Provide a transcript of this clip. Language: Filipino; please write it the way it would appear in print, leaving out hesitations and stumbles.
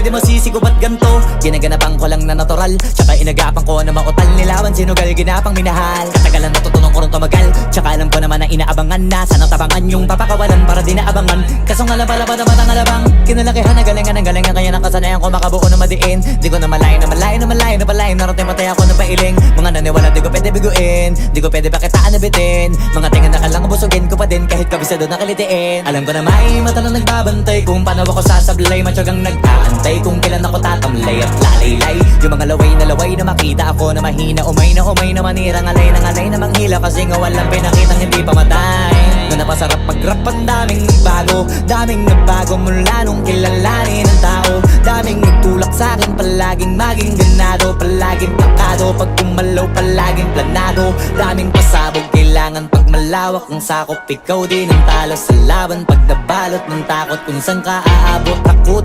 di masisi ko ba't ganto? Ginaganapan ko lang na natural, tsaka inagapan ko na mautal. Nilawan sinugal, ginapang minahal. Katagalan natutunan ko rin tumagal, tsaka alam ko naman na inaabangan na. Sanang tabangan yung papakawalan para di naabangan. Kaso nga labalabad naman ang alabang kinalakihan na galingan ng galingan. Kaya nakasanayan ko makabuo na madiin. Di ko na malayo na malayo na malayo na palayo. Narating matay ako na pailing. Mga naniwala di ko pwede biguin, di ko pwede pakitaan na bitin. Mga tingan na kalang busugin ko pa din kahit kabisado na kalitiin. Alam ko na may mata na nagbabantay kung paano ako sasablay. Matyagang nag-aantay kung kailan ako tatamlay at lalaylay. Yung mga laway na makita ako na mahina. Umay na manira, ngalay na manghila. Kasi nga walang pinakitang hindi pamatay. Na napasarap mag-rap, ang daming nagbago mula nung kilalanin ng tao. Daming nagtulak sa'kin, palaging maging ganado. Palaging plakado, pag kumalaw palaging planado. Daming pasabog, kailangan pag malawak ang sakop. Ikaw din ang talo sa laban pag nabalot ng takot. Kung saan ka aabot ako